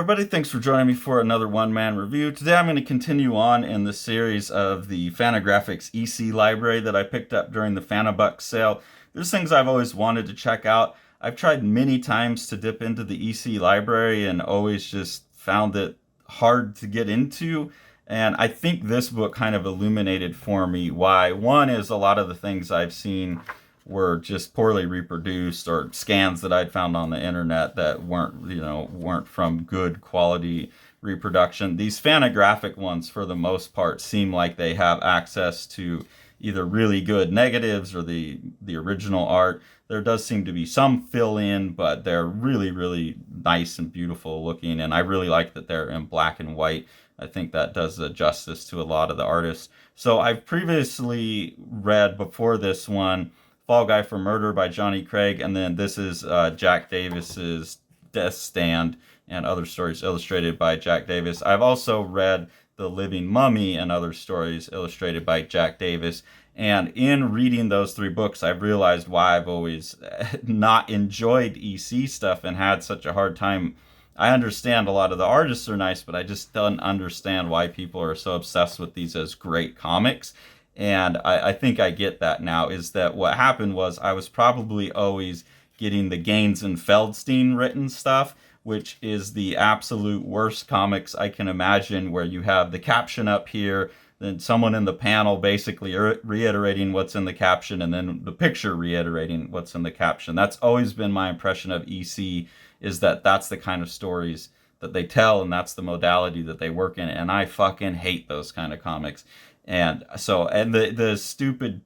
everybody. Thanks for joining me for another one-man review. Today I'm going to continue on in the series of the Fantagraphics EC library that I picked up during the Fanabucks sale. There's things I've always wanted to check out. I've tried many times to dip into the EC library and always just found it hard to get into. And I think this book kind of illuminated for me why. One is a lot of the things I've seen were just poorly reproduced, or scans that I'd found on the internet that weren't from good quality reproduction. These Fantagraphic ones, for the most part, seem like they have access to either really good negatives or the original art. There does seem to be some fill in, but they're really, really nice and beautiful looking, and I really like that they're in black and white. I think that does justice to a lot of the artists. So I've previously read, before this one, Fall Guy for Murder by Johnny Craig, and then this is Jack Davis's Death Stand and Other Stories illustrated by Jack Davis. I've also read The Living Mummy and Other Stories illustrated by Jack Davis, and in reading those three books, I've realized why I've always not enjoyed EC stuff and had such a hard time. I understand a lot of the artists are nice, but I just don't understand why people are so obsessed with these as great comics. And I think I get that now, is that what happened was I was probably always getting the Gaines and Feldstein written stuff, which is the absolute worst comics I can imagine, where you have the caption up here, then someone in the panel basically reiterating what's in the caption, and then the picture reiterating what's in the caption. That's always been my impression of EC, is that that's the kind of stories that they tell, and that's the modality that they work in, and I fucking hate those kind of comics. And so, and the stupid,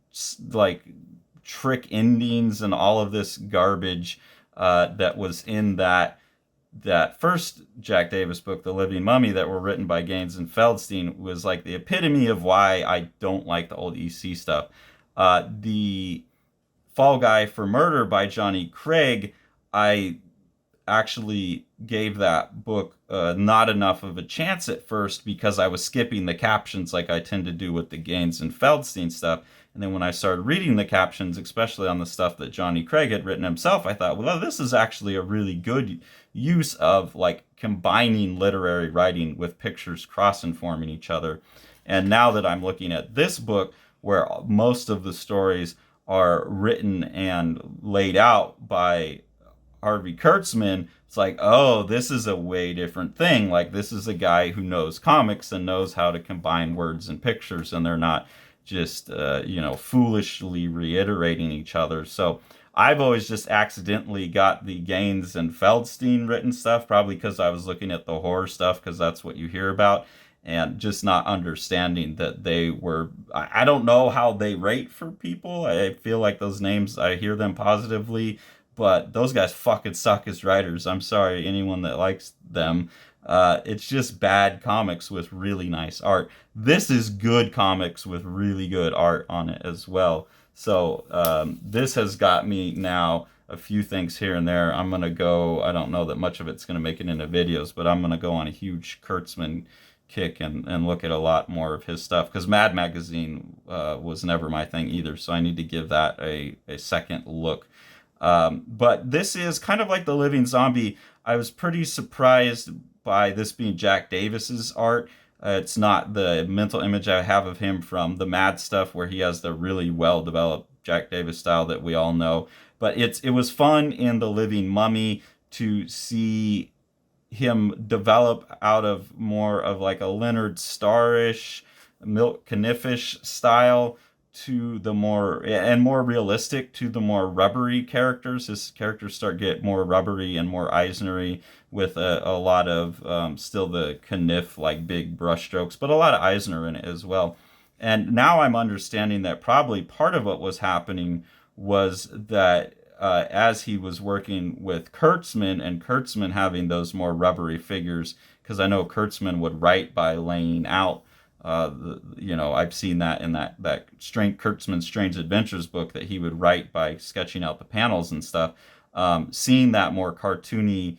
like, trick endings and all of this garbage that was in that first Jack Davis book, The Living Mummy, that were written by Gaines and Feldstein, was like the epitome of why I don't like the old EC stuff. The Fall Guy for Murder by Johnny Craig, I actually gave that book not enough of a chance at first, because I was skipping the captions like I tend to do with the Gaines and Feldstein stuff. And then when I started reading the captions, especially on the stuff that Johnny Craig had written himself, I thought, well, this is actually a really good use of, like, combining literary writing with pictures cross-informing each other. And now that I'm looking at this book, where most of the stories are written and laid out by Harvey Kurtzman, it's like, oh, this is a way different thing. Like, this is a guy who knows comics and knows how to combine words and pictures, and they're not just, foolishly reiterating each other. So I've always just accidentally got the Gaines and Feldstein written stuff, probably because I was looking at the horror stuff, because that's what you hear about, and just not understanding that they were, I don't know how they rate for people. I feel like those names, I hear them positively, but those guys fucking suck as writers. I'm sorry, anyone that likes them. It's just bad comics with really nice art. This is good comics with really good art on it as well. So this has got me now a few things here and there. I'm going to go, I don't know that much of it's going to make it into videos, but I'm going to go on a huge Kurtzman kick and look at a lot more of his stuff, because Mad Magazine was never my thing either, so I need to give that a second look. But this is kind of like The Living Zombie. I was pretty surprised by this being Jack Davis's art. It's not the mental image I have of him from the Mad stuff, where he has the really well-developed Jack Davis style that we all know. But it was fun in The Living Mummy to see him develop out of more of like a Leonard Starrish, Milt Canifish style, to the more realistic, to the more rubbery characters. His characters get more rubbery and more Eisnery, with a lot of still the Caniff, like, big brush strokes, but a lot of Eisner in it as well. And now I'm understanding that probably part of what was happening was that as he was working with Kurtzman, and Kurtzman having those more rubbery figures, because I know Kurtzman would write by laying out. I've seen that in that Kurtzman's Strange Adventures book, that he would write by sketching out the panels and stuff. Seeing that more cartoony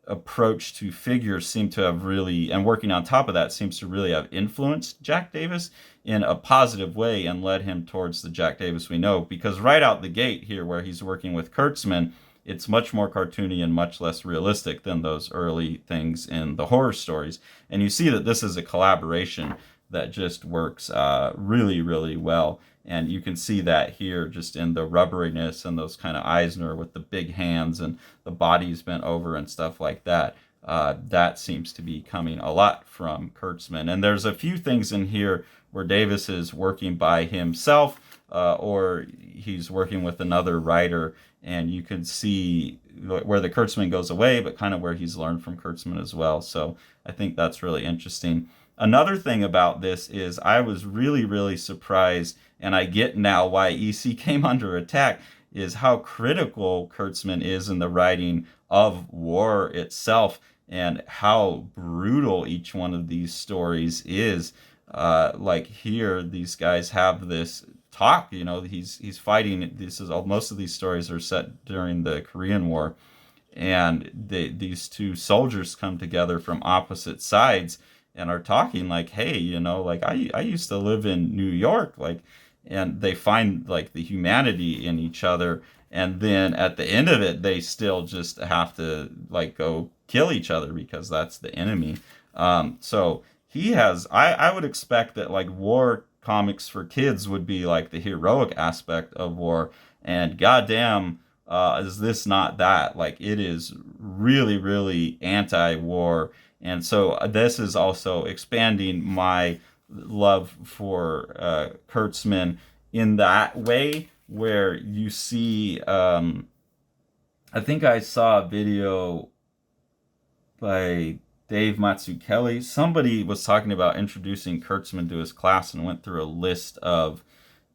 approach to figures seemed to have really, and working on top of that, seems to really have influenced Jack Davis in a positive way and led him towards the Jack Davis we know. Because right out the gate here, where he's working with Kurtzman, it's much more cartoony and much less realistic than those early things in the horror stories. And you see that this is a collaboration that just works really, really well. And you can see that here just in the rubberiness and those kind of Eisner with the big hands and the bodies bent over and stuff like that. That seems to be coming a lot from Kurtzman. And there's a few things in here where Davis is working by himself or he's working with another writer. And you can see where the Kurtzman goes away, but kind of where he's learned from Kurtzman as well. So I think that's really interesting. Another thing about this is I was really, really surprised, and I get now why EC came under attack, is how critical Kurtzman is in the writing of war itself and how brutal each one of these stories is. Like here, these guys have this talk, he's fighting. Most of these stories are set during the Korean War, and these two soldiers come together from opposite sides and are talking like, hey, like I used to live in New York, like, and they find like the humanity in each other. And then at the end of it, they still just have to like go kill each other because that's the enemy. So he has, I would expect that like war comics for kids would be like the heroic aspect of war. And goddamn, is this not that? Like it is really, really anti-war. And so this is also expanding my love for Kurtzman in that way, where you see, I think I saw a video by Dave Mazzucchelli. Somebody was talking about introducing Kurtzman to his class and went through a list of,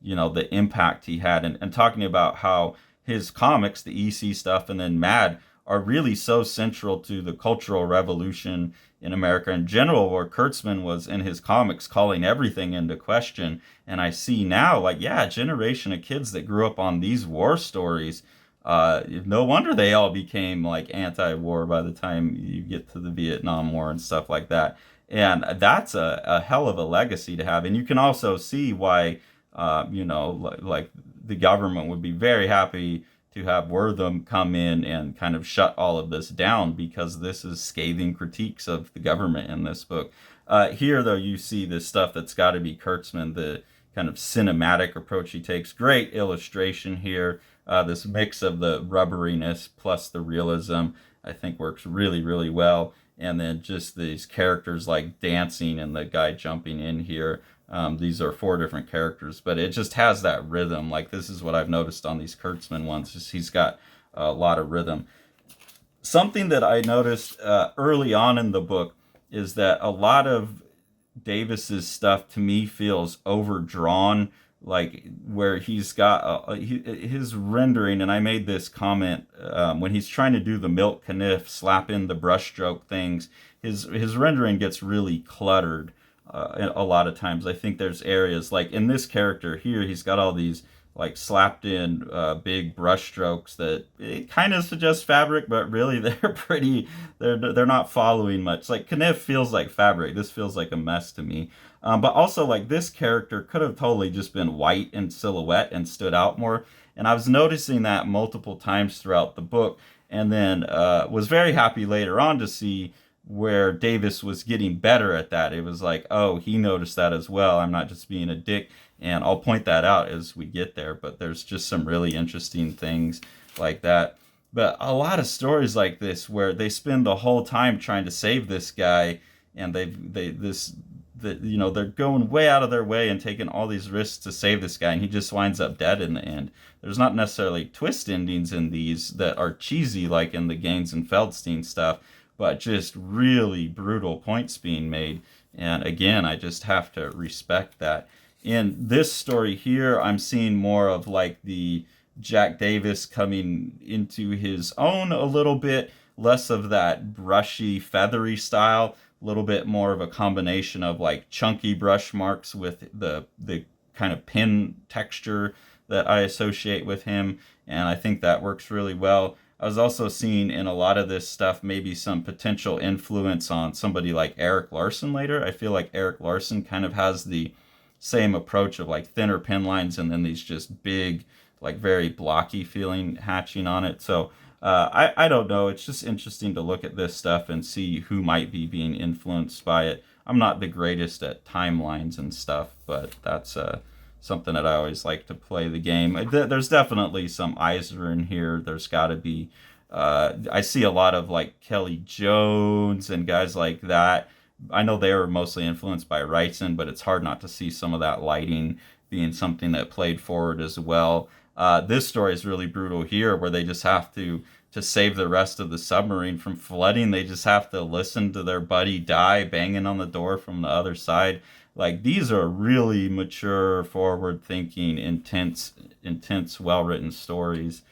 the impact he had and talking about how his comics, the EC stuff, and then Mad are really so central to the Cultural Revolution in America in general, where Kurtzman was in his comics calling everything into question. And I see now, like, yeah, a generation of kids that grew up on these war stories, no wonder they all became like anti-war by the time you get to the Vietnam War and stuff like that. And that's a hell of a legacy to have. And you can also see why, like the government would be very happy to have Wortham come in and kind of shut all of this down, because this is scathing critiques of the government in this book. Here, though, you see this stuff that's got to be Kurtzman, the kind of cinematic approach he takes. Great illustration here. This mix of the rubberiness plus the realism, I think, works really, really well. And then just these characters like dancing and the guy jumping in here. These are 4 different characters, but it just has that rhythm. Like, this is what I've noticed on these Kurtzman ones, is he's got a lot of rhythm. Something that I noticed early on in the book is that a lot of Davis's stuff to me feels overdrawn, like where he's got his rendering, and I made this comment when he's trying to do the milk caniff, slap in the brushstroke things, his rendering gets really cluttered. A lot of times I think there's areas like in this character here, he's got all these like slapped in big brush strokes that it kind of suggests fabric, but really they're not following much. Like Kniff feels like fabric, this feels like a mess to me. But also, like, this character could have totally just been white in silhouette and stood out more, and I was noticing that multiple times throughout the book, and then was very happy later on to see where Davis was getting better at that. It was like, oh, he noticed that as well. I'm not just being a dick. And I'll point that out as we get there. But there's just some really interesting things like that. But a lot of stories like this where they spend the whole time trying to save this guy, and they're going way out of their way and taking all these risks to save this guy, and he just winds up dead in the end. There's not necessarily twist endings in these that are cheesy like in the Gaines and Feldstein stuff, but just really brutal points being made. And again, I just have to respect that. In this story here, I'm seeing more of like the Jack Davis coming into his own a little bit, less of that brushy, feathery style, a little bit more of a combination of like chunky brush marks with the kind of pen texture that I associate with him. And I think that works really well. I was also seeing in a lot of this stuff maybe some potential influence on somebody like Eric Larson later. I feel like Eric Larson kind of has the same approach of like thinner pen lines and then these just big like very blocky feeling hatching on it. So I don't know. It's just interesting to look at this stuff and see who might be being influenced by it. I'm not the greatest at timelines and stuff, but that's something that I always like to play the game. There's definitely some Eisner in here. There's got to be. I see a lot of like Kelly Jones and guys like that. I know they were mostly influenced by Wrightson, but it's hard not to see some of that lighting being something that played forward as well. This story is really brutal here, where they just have to save the rest of the submarine from flooding. They just have to listen to their buddy die banging on the door from the other side. Like, these are really mature, forward-thinking, intense, well-written stories.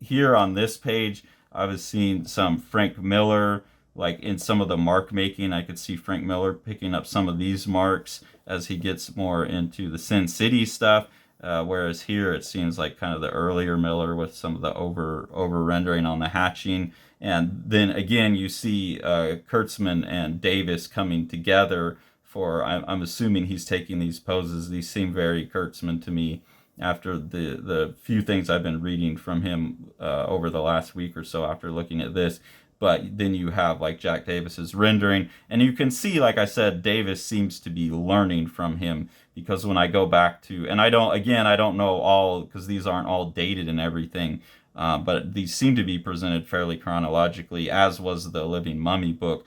Here on this page, I was seeing some Frank Miller, like in some of the mark making. I could see Frank Miller picking up some of these marks as he gets more into the Sin City stuff. Whereas here it seems like kind of the earlier Miller with some of the over rendering on the hatching. And then again, you see Kurtzman and Davis coming together for, I'm assuming he's taking these poses. These seem very Kurtzman to me after the few things I've been reading from him over the last week or so after looking at this. But then you have like Jack Davis's rendering, and you can see, like I said, Davis seems to be learning from him, because when I go back to, and I don't know all, because these aren't all dated and everything, but these seem to be presented fairly chronologically, as was the Living Mummy book.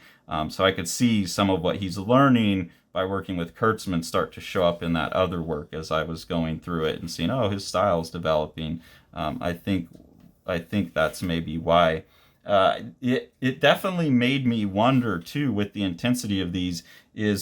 So I could see some of what he's learning by working with Kurtzman start to show up in that other work as I was going through it and seeing, oh, his style's developing. I think that's maybe why. It definitely made me wonder too, with the intensity of these,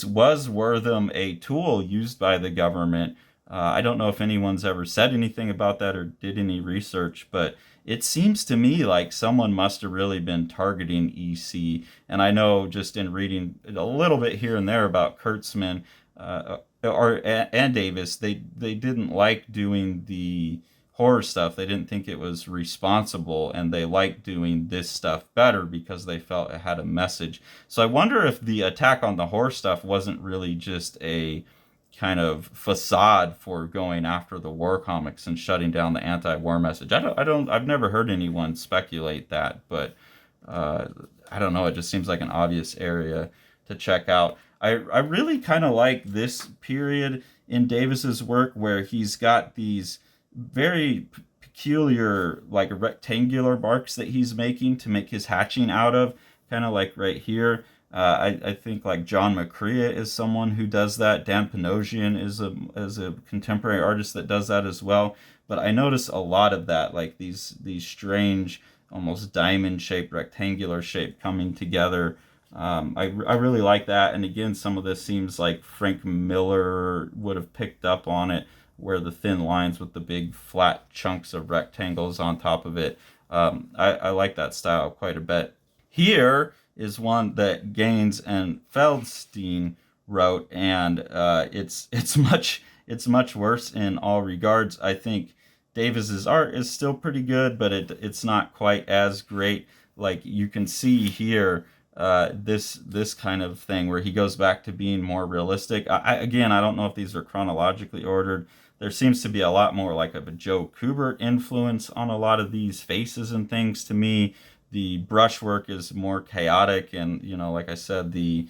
was Wortham a tool used by the government? I don't know if anyone's ever said anything about that or did any research, but it seems to me like someone must have really been targeting EC. And I know, just in reading a little bit here and there about Kurtzman and Davis, they didn't like doing the horror stuff. They didn't think it was responsible, and they liked doing this stuff better because they felt it had a message. So I wonder if the attack on the horror stuff wasn't really just a kind of facade for going after the war comics and shutting down the anti-war message. I've never heard anyone speculate that, but I don't know. It just seems like an obvious area to check out. I really kind of like this period in Davis's work where he's got these very peculiar, like, rectangular marks that he's making to make his hatching out of, kind of like right here. I think like John McCrea is someone who does that. Dan Panosian is a contemporary artist that does that as well. But I notice a lot of that, like these strange, almost diamond shaped, rectangular shape coming together. I really like that. And again, some of this seems like Frank Miller would have picked up on it, where the thin lines with the big flat chunks of rectangles on top of it. I like that style quite a bit. Here is one that Gaines and Feldstein wrote, and it's much worse in all regards. I think Davis's art is still pretty good, but it's not quite as great. Like, you can see here, this kind of thing where he goes back to being more realistic. I don't know if these are chronologically ordered. There seems to be a lot more like of a Joe Kubert influence on a lot of these faces and things to me. The brushwork is more chaotic, and like I said, the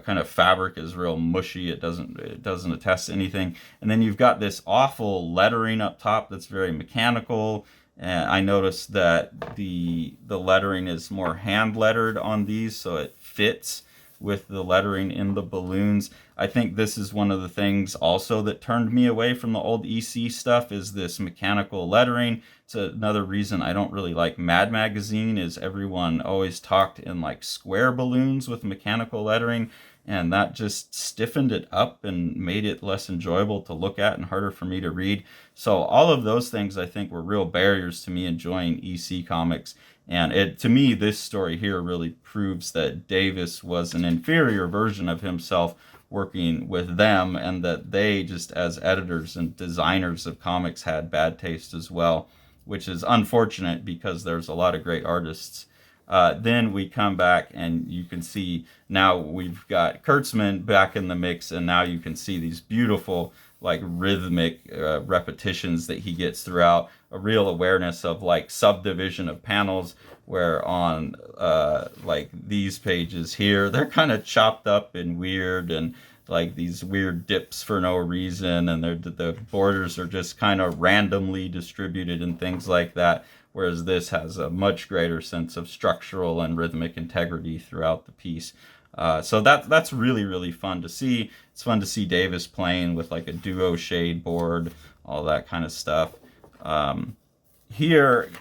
kind of fabric is real mushy. It doesn't attest to anything. And then you've got this awful lettering up top that's very mechanical. And I noticed that the lettering is more hand lettered on these, so it fits with the lettering in the balloons. I think this is one of the things also that turned me away from the old EC stuff, is this mechanical lettering. It's another reason I don't really like Mad Magazine, is everyone always talked in like square balloons with mechanical lettering, and that just stiffened it up and made it less enjoyable to look at and harder for me to read. So all of those things, I think, were real barriers to me enjoying EC comics. And to me, this story here really proves that Davis was an inferior version of himself working with them, and that they, just as editors and designers of comics, had bad taste as well, which is unfortunate because there's a lot of great artists. Then we come back, and you can see now we've got Kurtzman back in the mix, and now you can see these beautiful, like rhythmic repetitions that he gets throughout, a real awareness of like subdivision of panels, where on like these pages here, they're kind of chopped up and weird, and like these weird dips for no reason, and the borders are just kind of randomly distributed and things like that, whereas this has a much greater sense of structural and rhythmic integrity throughout the piece. So that's really fun to see. It's fun to see Davis playing with like a duo shade board, all that kind of stuff. Here,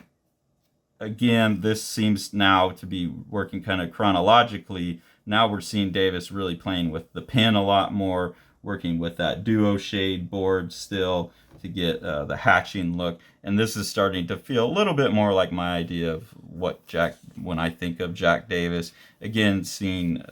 again, this seems now to be working kind of chronologically. Now we're seeing Davis really playing with the pen a lot more, working with that duo shade board still to get the hatching look. And this is starting to feel a little bit more like my idea of what when I think of Jack Davis. Again, seeing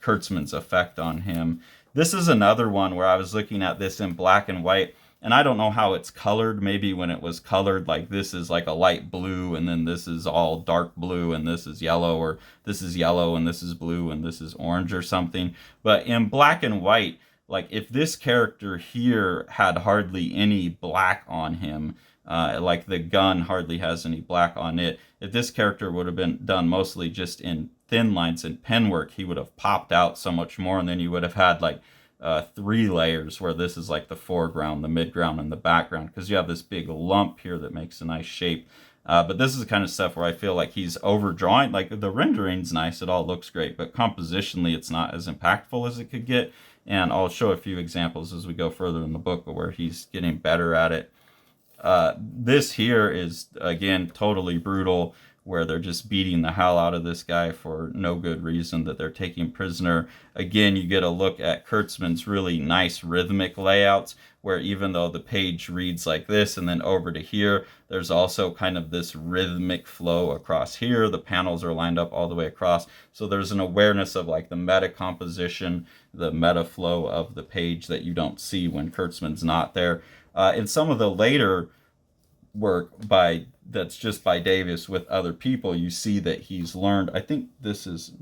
Kurtzman's effect on him. This is another one where I was looking at this in black and white, and I don't know how it's colored. Maybe when it was colored, like this is like a light blue, and then this is all dark blue, and this is yellow, or this is yellow, and this is blue, and this is orange or something. But in black and white, like if this character here had hardly any black on him, like the gun hardly has any black on it, if this character would have been done mostly just in thin lines and pen work, he would have popped out so much more, and then you would have had like 3 layers where this is like the foreground, the midground, and the background, because you have this big lump here that makes a nice shape. But this is the kind of stuff where I feel like he's overdrawing. Like the rendering's nice, it all looks great, but compositionally it's not as impactful as it could get. And I'll show a few examples as we go further in the book where he's getting better at it. This here is, again, totally brutal, where they're just beating the hell out of this guy for no good reason, that they're taking prisoner. Again, you get a look at Kurtzman's really nice rhythmic layouts, where even though the page reads like this and then over to here, there's also kind of this rhythmic flow across here. The panels are lined up all the way across. So there's an awareness of like the meta composition, the meta flow of the page that you don't see when Kurtzman's not there. In some of the later work that's just by Davis with other people, you see that he's learned. I think this is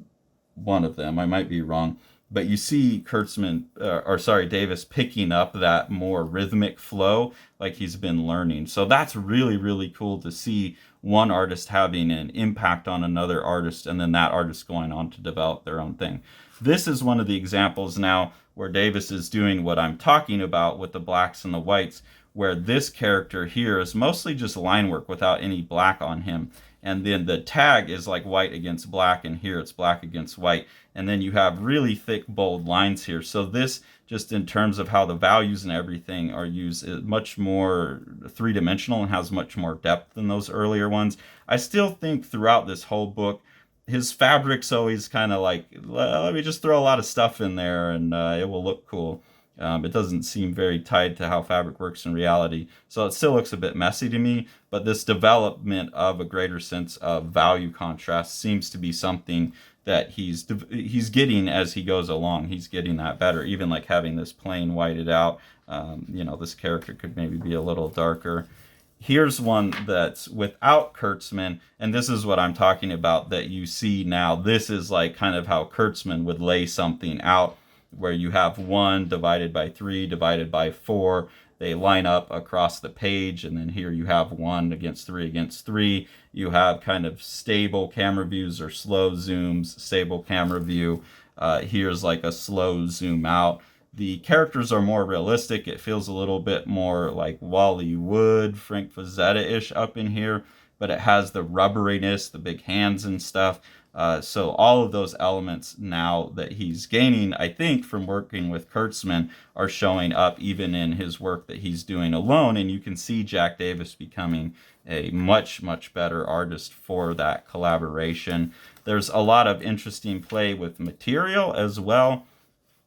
one of them, I might be wrong, but you see Davis picking up that more rhythmic flow like he's been learning. So that's really cool to see one artist having an impact on another artist, and then that artist going on to develop their own thing. This is one of the examples now where Davis is doing what I'm talking about with the blacks and the whites, where this character here is mostly just line work without any black on him. And then the tag is like white against black, and here it's black against white. And then you have really thick, bold lines here. So this, just in terms of how the values and everything are used, is much more three-dimensional and has much more depth than those earlier ones. I still think throughout this whole book, his fabric's always kind of like, let me just throw a lot of stuff in there and it will look cool. It doesn't seem very tied to how fabric works in reality. So it still looks a bit messy to me, but this development of a greater sense of value contrast seems to be something that he's getting as he goes along. He's getting that better. Even like having this plane whited out, this character could maybe be a little darker. Here's one that's without Kurtzman, and this is what I'm talking about that you see now. This is like kind of how Kurtzman would lay something out, where you have 1 divided by 3 divided by 4. They line up across the page, and then here you have 1 against 3 against 3. You have kind of stable camera views or slow zooms, stable camera view. Here's like a slow zoom out. The characters are more realistic. It feels a little bit more like Wally Wood, Frank Frazetta-ish up in here, but it has the rubberiness, the big hands and stuff. So all of those elements now that he's gaining, I think, from working with Kurtzman are showing up even in his work that he's doing alone. And you can see Jack Davis becoming a much better artist for that collaboration. There's a lot of interesting play with material as well.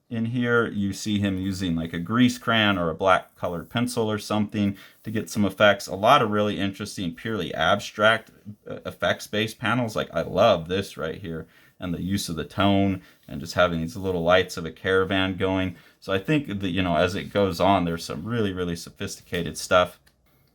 In here, you see him using like a grease crayon or a black colored pencil or something to get some effects. A lot of really interesting, purely abstract effects-based panels. Like I love this right here, and the use of the tone and just having these little lights of a caravan going. So I think that, as it goes on, there's some really sophisticated stuff.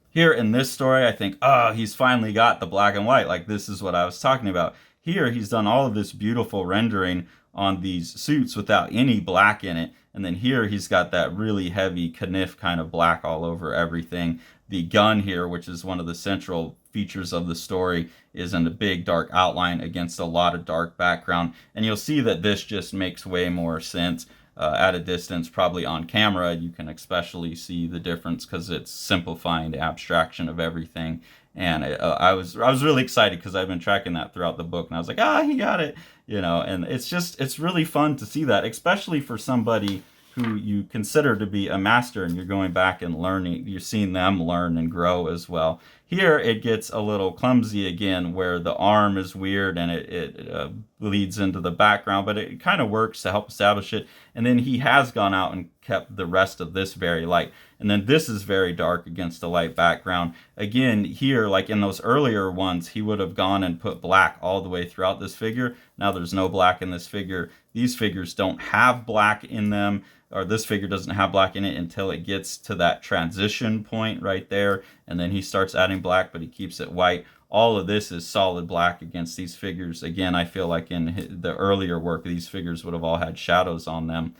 Here in this story, I think, he's finally got the black and white. Like this is what I was talking about. Here, he's done all of this beautiful rendering on these suits without any black in it. And then here he's got that really heavy kniff kind of black all over everything. The gun here, which is one of the central features of the story, is in a big dark outline against a lot of dark background. And you'll see that this just makes way more sense at a distance. Probably on camera you can especially see the difference because it's simplifying the abstraction of everything. And I was really excited because I've been tracking that throughout the book, and I was like, he got it, and it's really fun to see that, especially for somebody who you consider to be a master, and you're going back and learning, you're seeing them learn and grow as well. Here it gets a little clumsy again, where the arm is weird and it bleeds into the background, but it kind of works to help establish it. And then he has gone out and kept the rest of this very light. And then this is very dark against a light background. Again, here, like in those earlier ones, he would have gone and put black all the way throughout this figure. Now there's no black in this figure. These figures don't have black in them, or this figure doesn't have black in it until it gets to that transition point right there, and then he starts adding black, but he keeps it white. All of this is solid black against these figures. Again, I feel like in the earlier work, these figures would have all had shadows on them.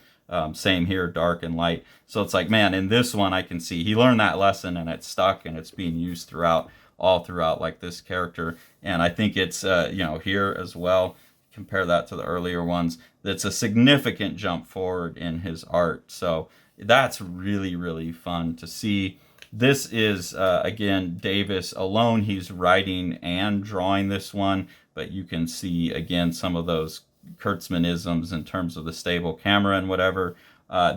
Same here, dark and light. So it's like, man, in this one I can see he learned that lesson, and it's stuck, and it's being used all throughout like this character. And I think it's here as well, compare that to the earlier ones, that's a significant jump forward in his art. So that's really, really fun to see. This is, again, Davis alone. He's writing and drawing this one, but you can see, again, some of those Kurtzmanisms in terms of the stable camera and whatever.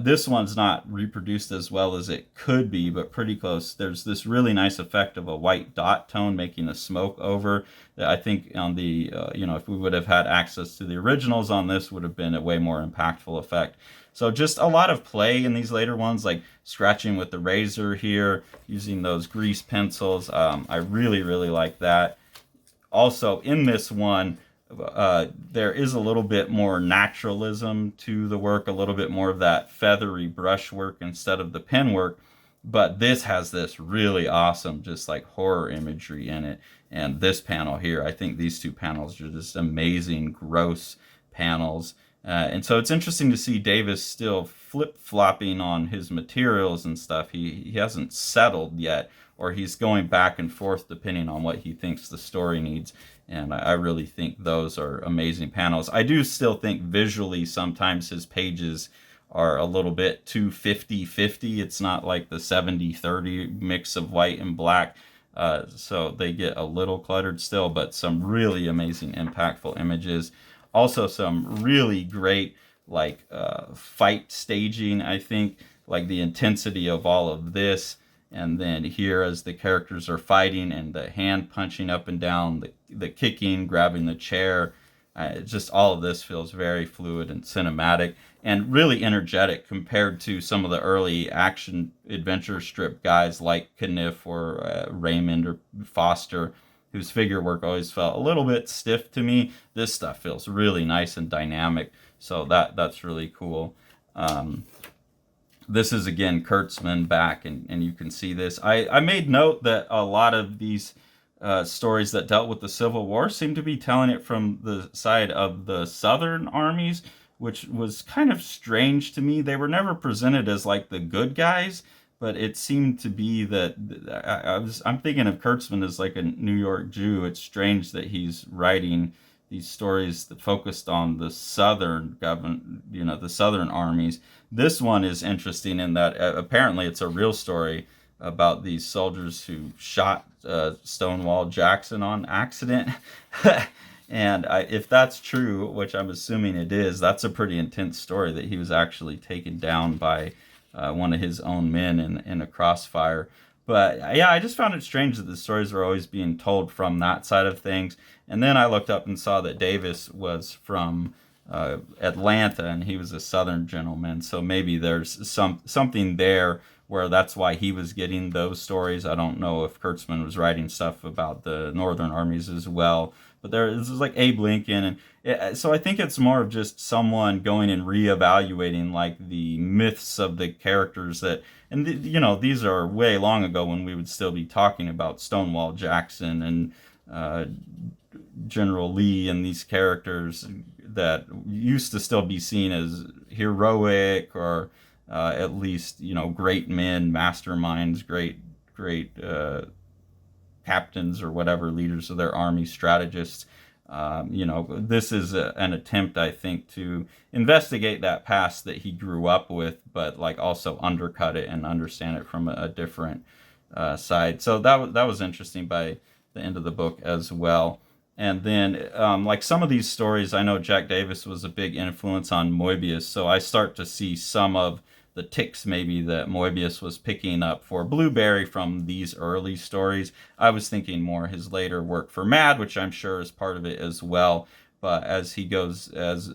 This one's not reproduced as well as it could be, but pretty close. There's this really nice effect of a white dot tone making a smoke over. I think on the, if we would have had access to the originals on this, would have been a way more impactful effect. So just a lot of play in these later ones, like scratching with the razor here, using those grease pencils. I really, really like that. Also, in this one, there is a little bit more naturalism to the work, a little bit more of that feathery brush work instead of the pen work, but this has this really awesome just like horror imagery in it. And this panel here, I think these two panels are just amazing, gross panels. And so it's interesting to see Davis still flip-flopping on his materials and stuff. He hasn't settled yet, or he's going back and forth depending on what he thinks the story needs. And I really think those are amazing panels. I do still think visually sometimes his pages are a little bit too 50-50. It's not like the 70-30 mix of white and black. So they get a little cluttered still, but some really amazing, impactful images. Also some really great fight staging, I think, like the intensity of all of this. And then here as the characters are fighting and the hand punching up and down, the kicking, grabbing the chair, just all of this feels very fluid and cinematic and really energetic compared to some of the early action adventure strip guys like Kniff or Raymond or Foster, whose figure work always felt a little bit stiff to me. This stuff feels really nice and dynamic, so that's really cool. This is, again, Kurtzman back, and you can see this. I made note that a lot of these stories that dealt with the Civil War seem to be telling it from the side of the Southern armies, which was kind of strange to me. They were never presented as like the good guys, but it seemed to be that I'm thinking of Kurtzman as like a New York Jew. It's strange that he's writing these stories that focused on the Southern government, the Southern armies. This one is interesting in that apparently it's a real story about these soldiers who shot Stonewall Jackson on accident. And if that's true, which I'm assuming it is, that's a pretty intense story that he was actually taken down by one of his own men in a crossfire. But yeah, I just found it strange that the stories were always being told from that side of things. And then I looked up and saw that Davis was from Atlanta, and he was a Southern gentleman. So maybe there's something there where that's why he was getting those stories. I don't know if Kurtzman was writing stuff about the Northern armies as well. But this is like Abe Lincoln, and so I think it's more of just someone going and reevaluating like the myths of the characters that, and these are way long ago when we would still be talking about Stonewall Jackson and General Lee and these characters that used to still be seen as heroic, or at least, great men, masterminds, great captains or whatever, leaders of their army, strategists. This is an attempt, I think, to investigate that past that he grew up with, but like also undercut it and understand it from a different side. So that was interesting by the end of the book as well. And then, like some of these stories, I know Jack Davis was a big influence on Moebius, so I start to see some of the ticks maybe that Moebius was picking up for Blueberry from these early stories. I was thinking more his later work for Mad, which I'm sure is part of it as well. But as he goes, as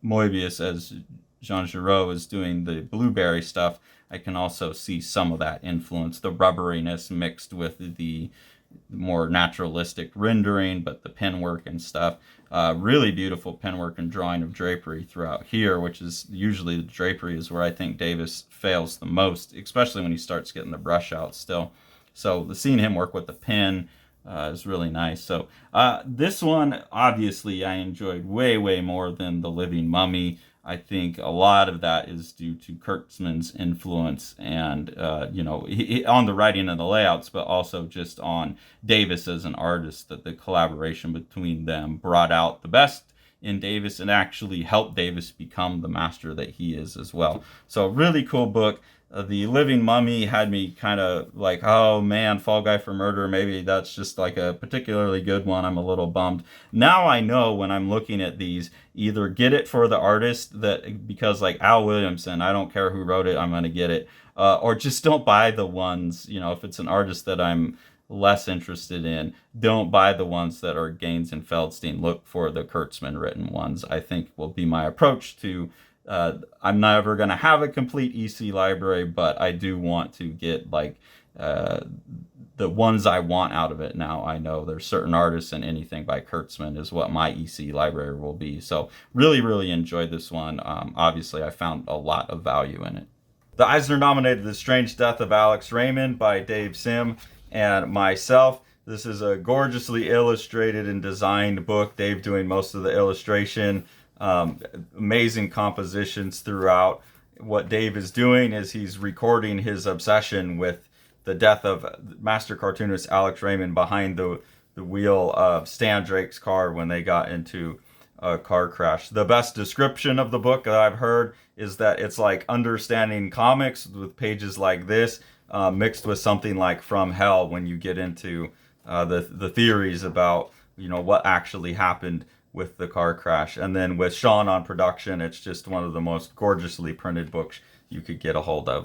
Moebius, as Jean Giraud is doing the Blueberry stuff, I can also see some of that influence, the rubberiness mixed with the more naturalistic rendering, but the penwork and stuff. Really beautiful penwork and drawing of drapery throughout here, which is usually the drapery is where I think Davis fails the most, especially when he starts getting the brush out still. So seeing him work with the pen is really nice. So this one, obviously, I enjoyed way more than The Living Mummy. I think a lot of that is due to Kurtzman's influence and, on the writing and the layouts, but also just on Davis as an artist, that the collaboration between them brought out the best in Davis and actually helped Davis become the master that he is as well. So really cool book. The Living Mummy had me kind of like, oh man, Fall Guy for Murder, maybe that's just like a particularly good one. I'm a little bummed. Now I know when I'm looking at these, either get it for the artist, that because like Al Williamson, I don't care who wrote it, I'm going to get it. Or just don't buy the ones, if it's an artist that I'm less interested in, don't buy the ones that are Gaines and Feldstein. Look for the Kurtzman written ones, I think will be my approach to I'm never going to have a complete EC library, but I do want to get like the ones I want out of it. Now I know there's certain artists, and anything by Kurtzman is what my EC library will be. So really enjoyed this one. Obviously, I found a lot of value in it. The Eisner nominated The Strange Death of Alex Raymond by Dave Sim and myself. This is a gorgeously illustrated and designed book. Dave doing most of the illustration. Amazing compositions throughout. What Dave is doing is he's recording his obsession with the death of master cartoonist Alex Raymond behind the wheel of Stan Drake's car when they got into a car crash. The best description of the book that I've heard is that it's like understanding comics with pages like this, mixed with something like From Hell, when you get into the theories about what actually happened with the car crash. And then with Sean on production, it's just one of the most gorgeously printed books you could get a hold of.